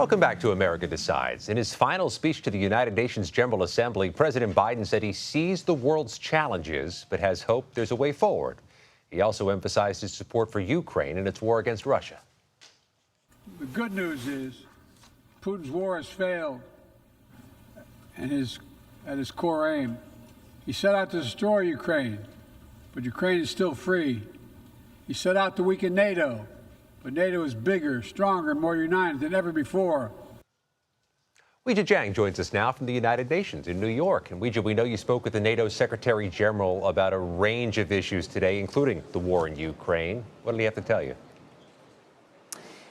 Welcome back to America Decides. In his final speech to the United Nations General Assembly, President Biden said he sees the world's challenges, but has hope there's a way forward. He also emphasized his support for Ukraine in its war against Russia. The good news is Putin's war has failed, and at his core aim. He set out to destroy Ukraine, but Ukraine is still free. He set out to weaken NATO, but NATO is bigger, stronger, and more united than ever before. Weijia Jiang joins us now from the United Nations in New York. And Weijia, we know you spoke with the NATO Secretary General about a range of issues today, including the war in Ukraine. What did he have to tell you?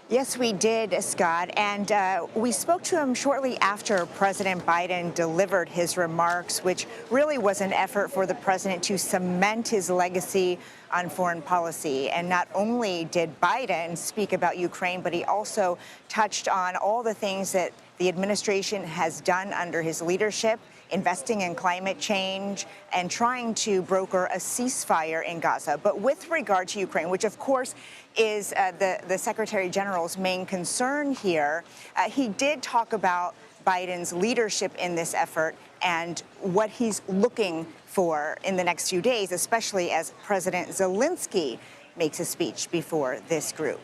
Yes, we did, Scott, and we spoke to him shortly after President Biden delivered his remarks, which really was an effort for the president to cement his legacy on foreign policy. And not only did Biden speak about Ukraine, but he also touched on all the things that the administration has done under his leadership, investing in climate change and trying to broker a ceasefire in Gaza. But with regard to Ukraine, which of course is the Secretary General's main concern here, he did talk about Biden's leadership in this effort and what he's looking for in the next few days, especially as President Zelensky makes a speech before this group.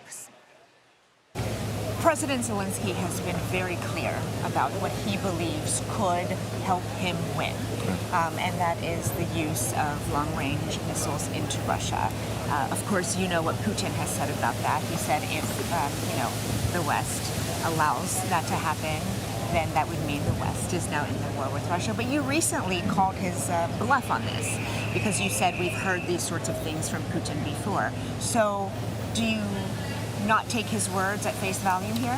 President Zelensky has been very clear about what he believes could help him win, and that is the use of long-range missiles into Russia. Of course, you know what Putin has said about that. He said if the West allows that to happen, then that would mean the West is now in the war with Russia. But you recently called his bluff on this because you said we've heard these sorts of things from Putin before. So do you not take his words at face value here?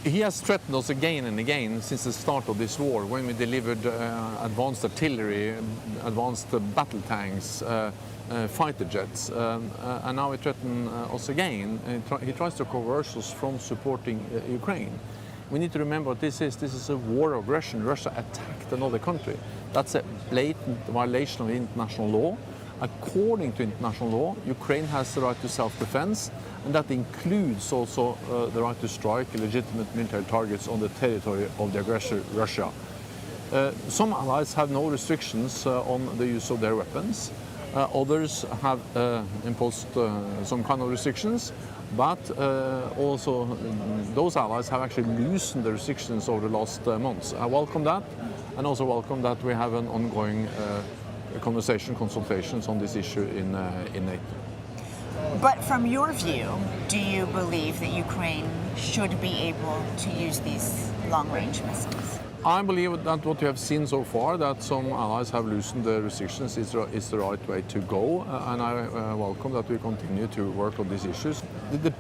He has threatened us again and again since the start of this war, when we delivered advanced artillery, advanced battle tanks, fighter jets, and now he threatens us again. He tries to coerce us from supporting Ukraine. We need to remember what this is. This is a war of aggression. Russia attacked another country. That's a blatant violation of international law. According to international law, Ukraine has the right to self-defense, and that includes also the right to strike legitimate military targets on the territory of the aggressor, Russia. Some allies have no restrictions on the use of their weapons. Others have imposed some kind of restrictions, but also those allies have actually loosened the restrictions over the last months. I welcome that, and also welcome that we have an ongoing consultations on this issue in NATO. But from your view, do you believe that Ukraine should be able to use these long-range missiles? I believe that what you have seen so far, that some allies have loosened the restrictions, is the right way to go, and I welcome that we continue to work on these issues. The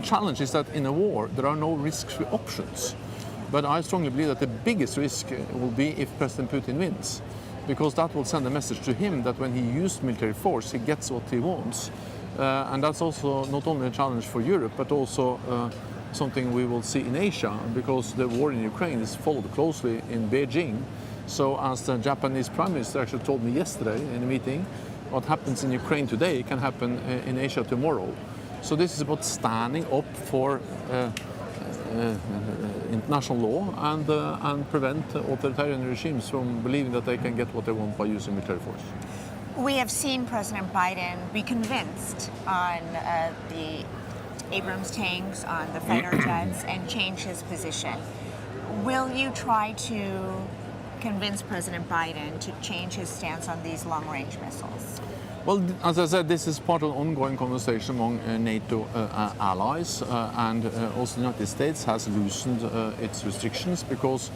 challenge is that in a war there are no risk-free options. But I strongly believe that the biggest risk will be if President Putin wins, because that will send a message to him that when he uses military force, he gets what he wants. And that's also not only a challenge for Europe, but also something we will see in Asia, because the war in Ukraine is followed closely in Beijing. So as the Japanese Prime Minister actually told me yesterday in a meeting, what happens in Ukraine today can happen in Asia tomorrow. So this is about standing up for international law and prevent authoritarian regimes from believing that they can get what they want by using military force. We have seen President Biden be convinced on the Abrams tanks, on the fighter jets, and change his position. Will you try to convince President Biden to change his stance on these long-range missiles? Well, as I said, this is part of an ongoing conversation among NATO allies, and also the United States has loosened its restrictions because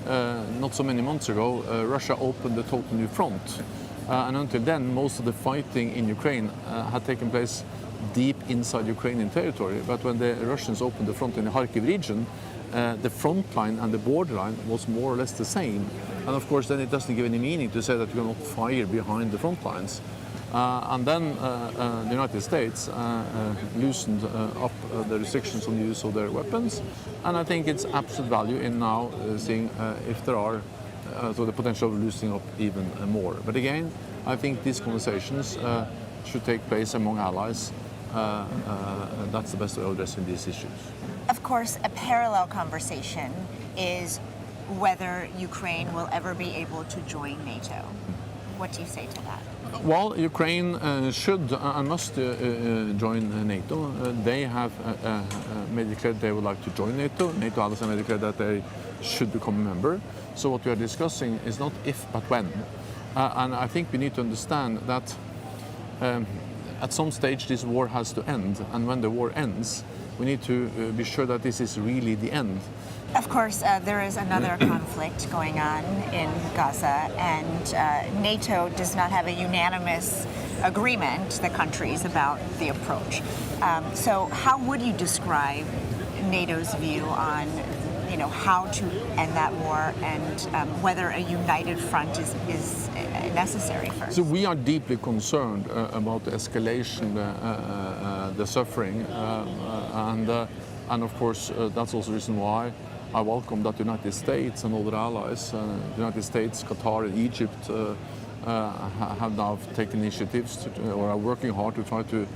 not so many months ago, Russia opened a total new front. And until then, most of the fighting in Ukraine had taken place deep inside Ukrainian territory. But when the Russians opened the front in the Kharkiv region, the front line and the borderline was more or less the same. And of course, then it doesn't give any meaning to say that you cannot fire behind the front lines. And then the United States loosened up the restrictions on the use of their weapons. And I think it's absolute value in now seeing if there are so the potential of loosening up even more. But again, I think these conversations should take place among allies. That's the best way of addressing these issues. Of course, a parallel conversation is whether Ukraine will ever be able to join NATO. What do you say to that? Well, Ukraine should and must join NATO. They have made it clear they would like to join NATO. NATO also made it clear that they should become a member. So what we are discussing is not if, but when. And I think we need to understand that at some stage this war has to end. And when the war ends, we need to be sure that this is really the end. Of course, there is another conflict going on in Gaza, and NATO does not have a unanimous agreement, the countries, about the approach. So how would you describe NATO's view on how to end that war and whether a united front is necessary first? So we are deeply concerned about the escalation, the suffering, and of course that's also the reason why I welcome that the United States and other allies, the United States, Qatar, and Egypt, have now taken initiatives or are working hard to try to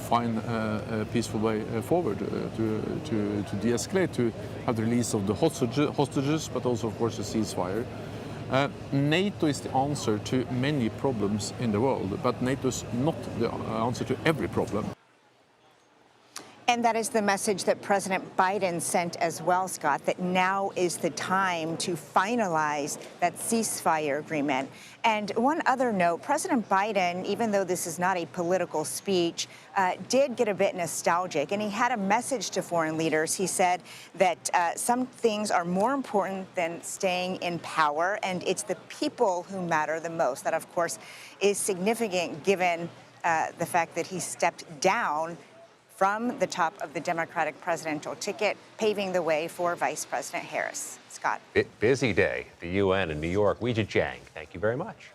find a peaceful way forward to de-escalate, to have the release of the hostages, but also, of course, a ceasefire. NATO is the answer to many problems in the world, but NATO is not the answer to every problem. And that is the message that President Biden sent as well, Scott, that now is the time to finalize that ceasefire agreement. And one other note, President Biden, even though this is not a political speech, did get a bit nostalgic, and he had a message to foreign leaders. He said that some things are more important than staying in power, and it's the people who matter the most. That, of course, is significant given the fact that he stepped down from the top of the Democratic presidential ticket, paving the way for Vice President Harris. Scott. Busy day at the UN in New York. Weijia Jiang, thank you very much.